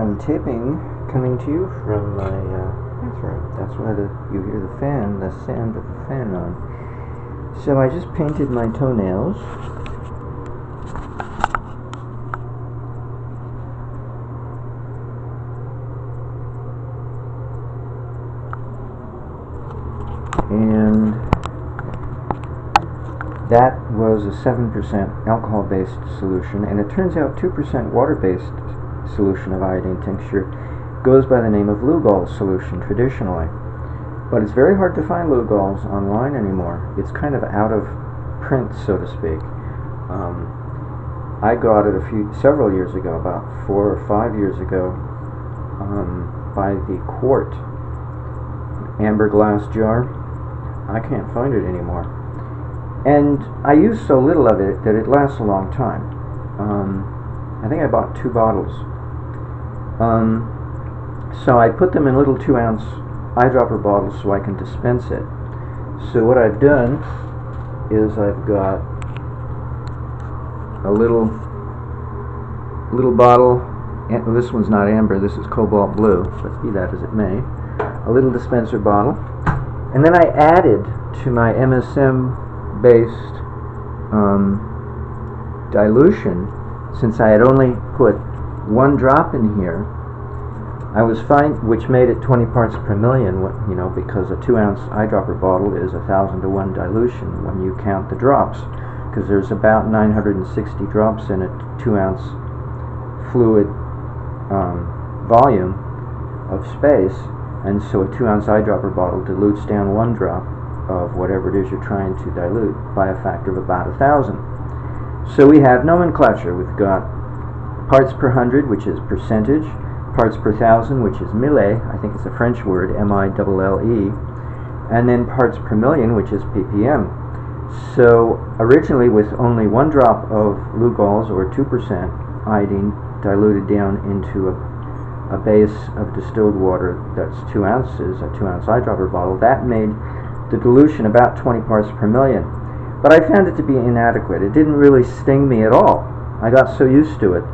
I'm taping, coming to you from my bathroom. That's why you hear the fan, the sound of the fan on. So I just painted my toenails. And that was a 7% alcohol-based solution, and it turns out 2% water-based solution of iodine tincture goes by the name of Lugol solution traditionally. But it's very hard to find Lugols online anymore. It's kind of out of print, so to speak. I got it several years ago, about 4 or 5 years ago, by the quart amber glass jar. I can't find it anymore. And I use so little of it that it lasts a long time. I think I bought 2 bottles. So I put them in little 2-ounce eyedropper bottles so I can dispense it. So what I've done is I've got a little bottle, and this one's not amber, this is cobalt blue, but be that as it may, a little dispenser bottle. And then I added to my MSM based dilution, since I had only put 1 drop in here, I was fine, which made it 20 parts per million, because a 2-ounce eyedropper bottle is 1,000 to 1 dilution when you count the drops, because there's about 960 drops in a 2-ounce fluid volume of space, and so a 2-ounce eyedropper bottle dilutes down 1 drop of whatever it is you're trying to dilute by a factor of about 1,000. So we have nomenclature. We've got parts per 100, which is percentage, parts per 1,000, which is mille, I think it's a French word, M-I-L-L-E, and then parts per million, which is ppm. So originally with only 1 drop of Lugols, or 2% iodine, diluted down into a base of distilled water that's 2 ounces, a 2-ounce eyedropper bottle, that made the dilution about 20 parts per million. But I found it to be inadequate. It didn't really sting me at all. I got so used to it.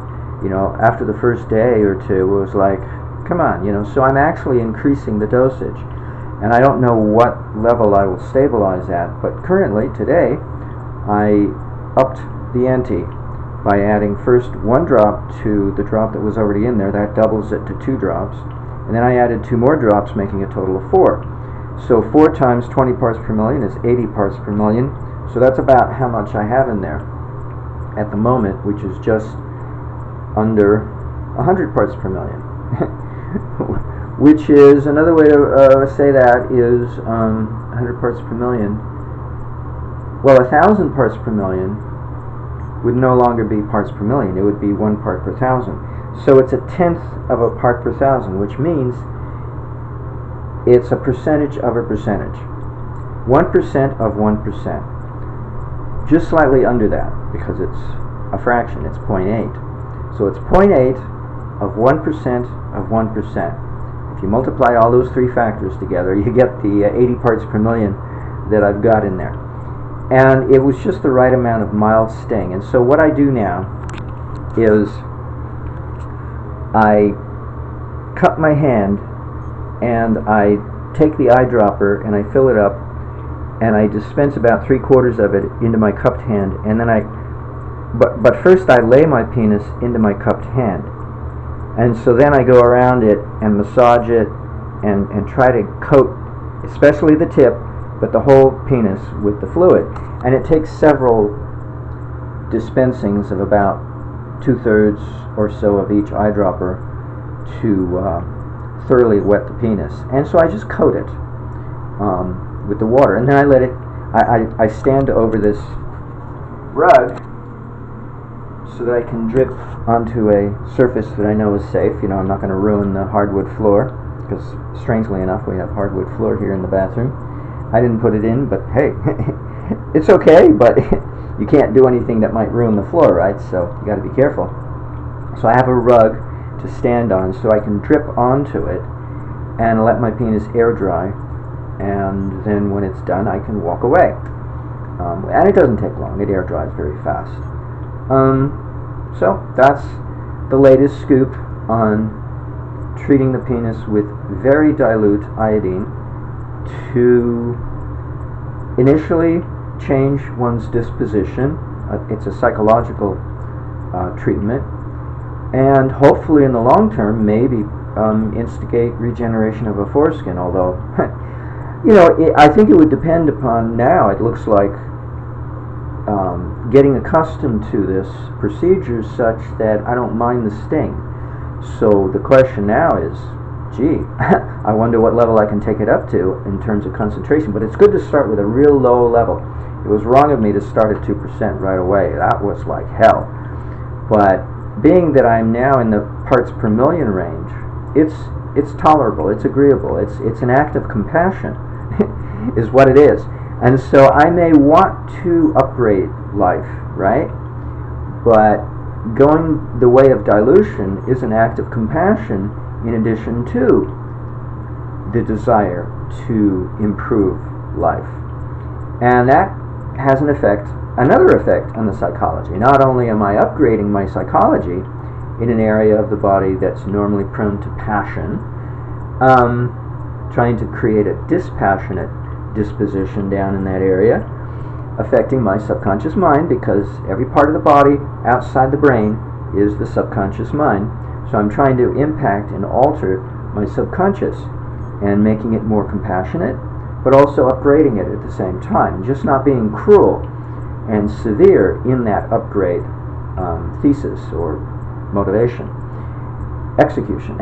After the first day or 2, it was like, come on, so I'm actually increasing the dosage. And I don't know what level I will stabilize at, but currently, today, I upped the ante by adding first 1 drop to the drop that was already in there. That doubles it to 2 drops. And then I added 2 more drops, making a total of 4. So 4 times 20 parts per million is 80 parts per million. So that's about how much I have in there at the moment, which is just under 100 parts per million. Which is, another way to say that is 100 parts per million. Well, 1,000 parts per million would no longer be parts per million. It would be 1 part per 1,000. So it's a 1/10 of a part per 1,000, which means it's a percentage of a percentage. 1% of 1%. Just slightly under that, because it's a fraction, it's 0.8. So it's 0.8 of 1% of 1%. If you multiply all those 3 factors together, you get the 80 parts per million that I've got in there. And it was just the right amount of mild sting. And so what I do now is I cup my hand and I take the eyedropper and I fill it up and I dispense about 3/4 of it into my cupped hand, and then but first I lay my penis into my cupped hand, and so then I go around it and massage it and try to coat, especially the tip, but the whole penis with the fluid. And it takes several dispensings of about 2/3 or so of each eyedropper to thoroughly wet the penis. And so I just coat it with the water, and then I let it, I stand over this rug so that I can drip onto a surface that I know is safe. I'm not going to ruin the hardwood floor, because strangely enough we have hardwood floor here in the bathroom. I didn't put it in, but hey, it's okay, but you can't do anything that might ruin the floor, right? So you got to be careful. So I have a rug to stand on so I can drip onto it and let my penis air dry, and then when it's done I can walk away. And it doesn't take long, it air dries very fast. So that's the latest scoop on treating the penis with very dilute iodine to initially change one's disposition. It's a psychological treatment, and hopefully in the long term maybe instigate regeneration of a foreskin, although I think it would depend upon, now it looks like getting accustomed to this procedure such that I don't mind the sting. So the question now is, gee, I wonder what level I can take it up to in terms of concentration. But it's good to start with a real low level. It was wrong of me to start at 2% right away. That was like hell. But being that I'm now in the parts per million range, it's tolerable, it's agreeable, it's an act of compassion is what it is. And so I may want to upgrade life, right? But going the way of dilution is an act of compassion in addition to the desire to improve life. And that has another effect on the psychology. Not only am I upgrading my psychology in an area of the body that's normally prone to passion, trying to create a dispassionate disposition down in that area, affecting my subconscious mind, because every part of the body outside the brain is the subconscious mind. So I'm trying to impact and alter my subconscious and making it more compassionate, but also upgrading it at the same time, just not being cruel and severe in that upgrade thesis or motivation, execution.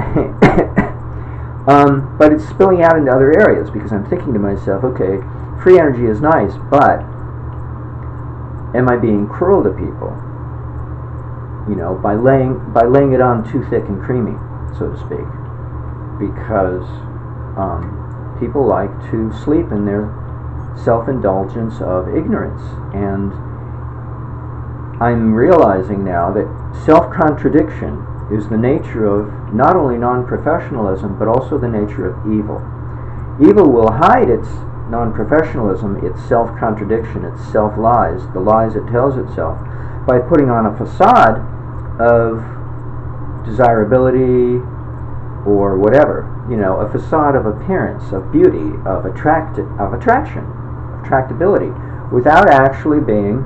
But it's spilling out into other areas, because I'm thinking to myself, okay, free energy is nice, but am I being cruel to people? By laying it on too thick and creamy, so to speak, because people like to sleep in their self-indulgence of ignorance. And I'm realizing now that self-contradiction is the nature of not only non-professionalism, but also the nature of evil. Evil will hide its non-professionalism, its self-contradiction, its self-lies, the lies it tells itself, by putting on a facade of desirability or whatever, a facade of appearance, of beauty, of attraction, attractability, without actually being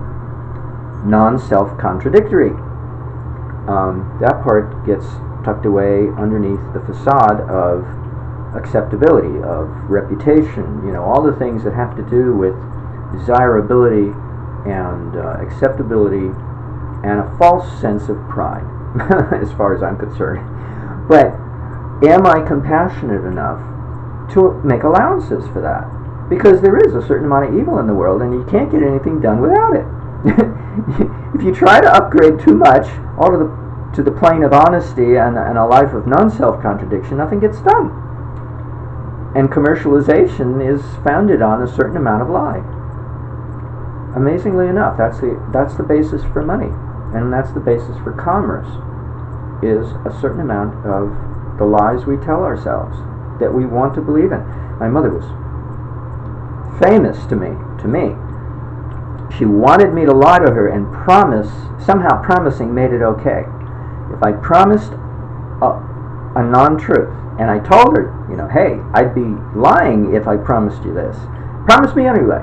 non-self-contradictory. That part gets tucked away underneath the facade of acceptability, of reputation, all the things that have to do with desirability and acceptability and a false sense of pride, as far as I'm concerned. But am I compassionate enough to make allowances for that? Because there is a certain amount of evil in the world, and you can't get anything done without it. If you try to upgrade too much all to the plane of honesty and a life of non-self-contradiction, nothing gets done. And commercialization is founded on a certain amount of lie. Amazingly enough, that's the basis for money, and that's the basis for commerce, is a certain amount of the lies we tell ourselves that we want to believe in. My mother was famous to me. She wanted me to lie to her and somehow promising made it okay. If I promised a non-truth, and I told her, hey, I'd be lying if I promised you this. Promise me anyway.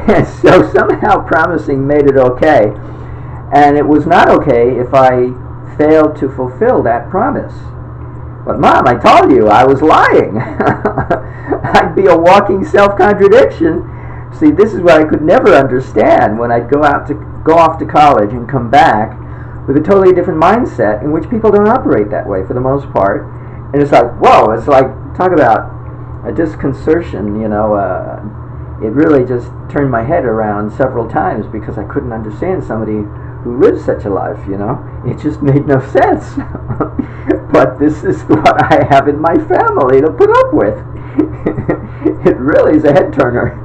And so somehow promising made it okay, and it was not okay if I failed to fulfill that promise. But Mom, I told you I was lying. I'd be a walking self-contradiction. See, this is what I could never understand when I'd go off to college and come back with a totally different mindset in which people don't operate that way for the most part. And it's like, whoa, it's like, talk about a disconcertion, it really just turned my head around several times, because I couldn't understand somebody who lives such a life, It just made no sense. But this is what I have in my family to put up with. It really is a head turner.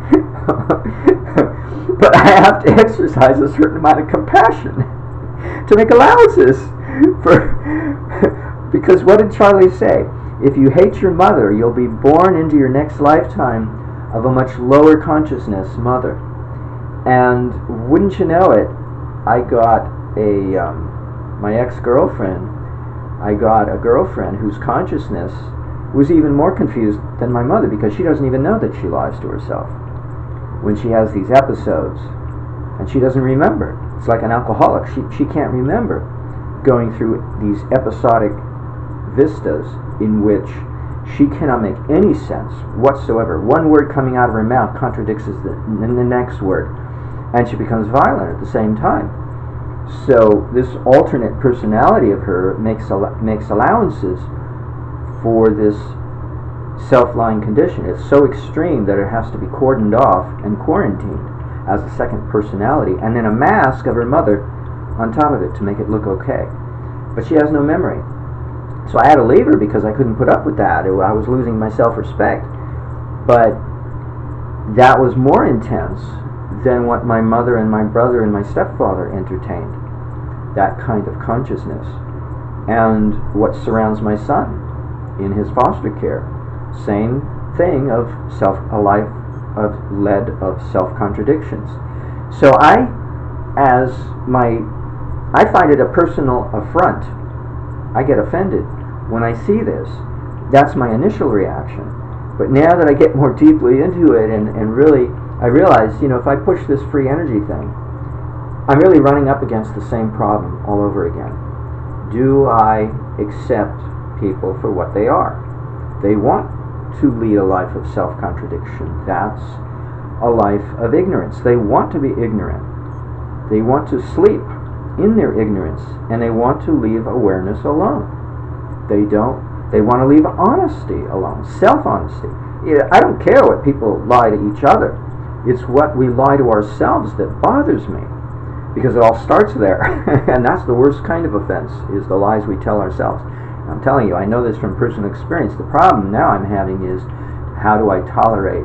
But I have to exercise a certain amount of compassion to make allowances because what did Charlie say? If you hate your mother, you'll be born into your next lifetime of a much lower consciousness mother. And wouldn't you know it, I got my ex-girlfriend I got a girlfriend whose consciousness was even more confused than my mother, because she doesn't even know that she lies to herself when she has these episodes, and she doesn't remember. It's like an alcoholic. She can't remember going through these episodic vistas in which she cannot make any sense whatsoever. One word coming out of her mouth contradicts the next word, and she becomes violent at the same time. So this alternate personality of her makes allowances for this self-lying condition. It's so extreme that it has to be cordoned off and quarantined as a second personality, and then a mask of her mother on top of it to make it look okay. But she has no memory. So I had to leave her because I couldn't put up with that. I was losing my self-respect. But that was more intense than what my mother and my brother and my stepfather entertained, that kind of consciousness. And what surrounds my son in his foster care, same thing of a life led of self-contradictions. So I find it a personal affront. I get offended when I see this. That's my initial reaction. But now that I get more deeply into it and really, I realize, if I push this free energy thing, I'm really running up against the same problem all over again. Do I accept people for what they are? They want to lead a life of self-contradiction. That's a life of ignorance. They want to be ignorant. They want to sleep in their ignorance, and they want to leave awareness alone. They want to leave honesty alone, self-honesty. I don't care what people lie to each other. It's what we lie to ourselves that bothers me, because it all starts there. And that's the worst kind of offense, is the lies we tell ourselves. I'm telling you, I know this from personal experience. The problem now I'm having is, how do I tolerate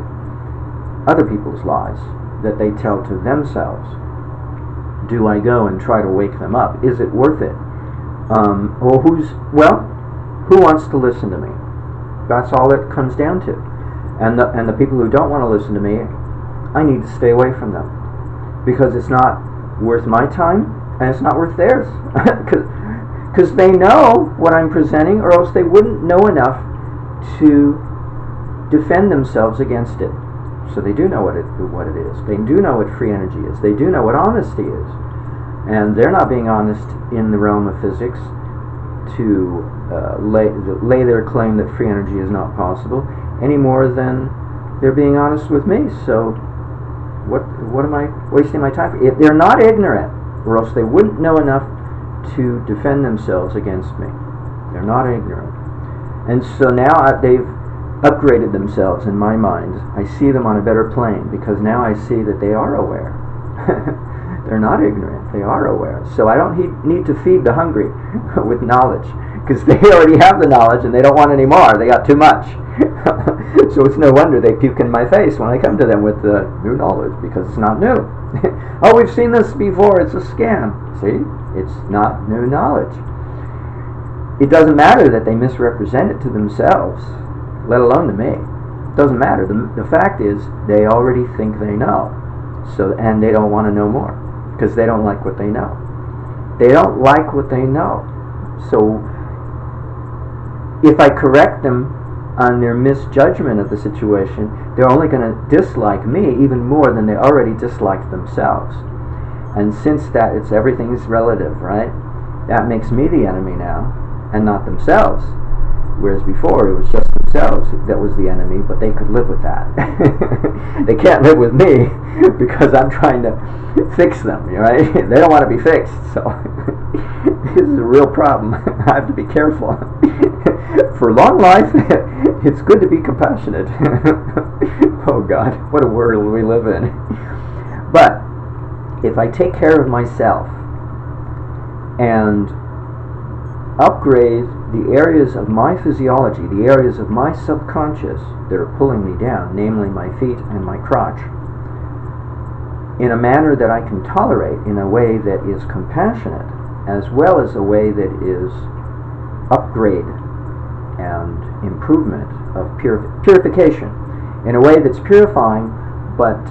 other people's lies that they tell to themselves? Do I go and try to wake them up? Is it worth it? Who wants to listen to me? That's all it comes down to. And the people who don't want to listen to me, I need to stay away from them, because it's not worth my time and it's not worth theirs. Because they know what I'm presenting, or else they wouldn't know enough to defend themselves against it. So they do know what it is. They do know what free energy is. They do know what honesty is. And they're not being honest in the realm of physics to lay their claim that free energy is not possible, any more than they're being honest with me. So what am I wasting my time for? If they're not ignorant, or else they wouldn't know enough to defend themselves against me. They're not ignorant. And so now they've upgraded themselves in my mind. I see them on a better plane, because now I see that they are aware. They're not ignorant, they are aware. So I don't need to feed the hungry with knowledge, because they already have the knowledge and they don't want any more. They got too much. So it's no wonder they puke in my face when I come to them with the new knowledge, because it's not new. Oh, we've seen this before, it's a scam. See? It's not new knowledge. It doesn't matter that they misrepresent it to themselves, let alone to me. It doesn't matter. The fact is, they already think they know. And they don't want to know more, because they don't like what they know. They don't like what they know. So if I correct them on their misjudgment of the situation, they're only going to dislike me even more than they already disliked themselves. And since everything's relative, right? That makes me the enemy now, and not themselves. Whereas before, it was just themselves that was the enemy, but they could live with that. They can't live with me, because I'm trying to fix them, right? They don't want to be fixed, so this is a real problem. I have to be careful. For long life, it's good to be compassionate. Oh God, what a world we live in. But if I take care of myself and upgrade the areas of my physiology, the areas of my subconscious that are pulling me down, namely my feet and my crotch, in a manner that I can tolerate, in a way that is compassionate, as well as a way that is upgrade and improvement of purification, in a way that's purifying, but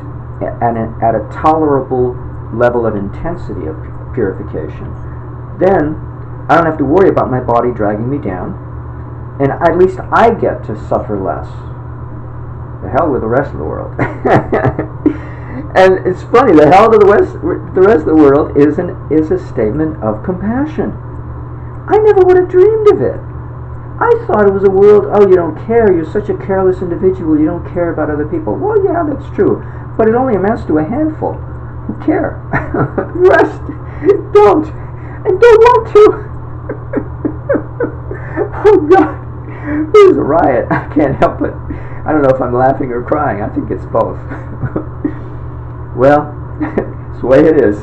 at a tolerable level of intensity of purification, then I don't have to worry about my body dragging me down, and at least I get to suffer less. The hell with the rest of the world. And it's funny, the hell to the rest of the world is a statement of compassion. I never would have dreamed of it. I thought it was a world, oh, you don't care, you're such a careless individual, you don't care about other people. Well, yeah, that's true, but it only amounts to a handful who care. The rest don't, and don't want to. Oh, God, this is a riot. I can't help it. I don't know if I'm laughing or crying. I think it's both. Well, it's the way it is.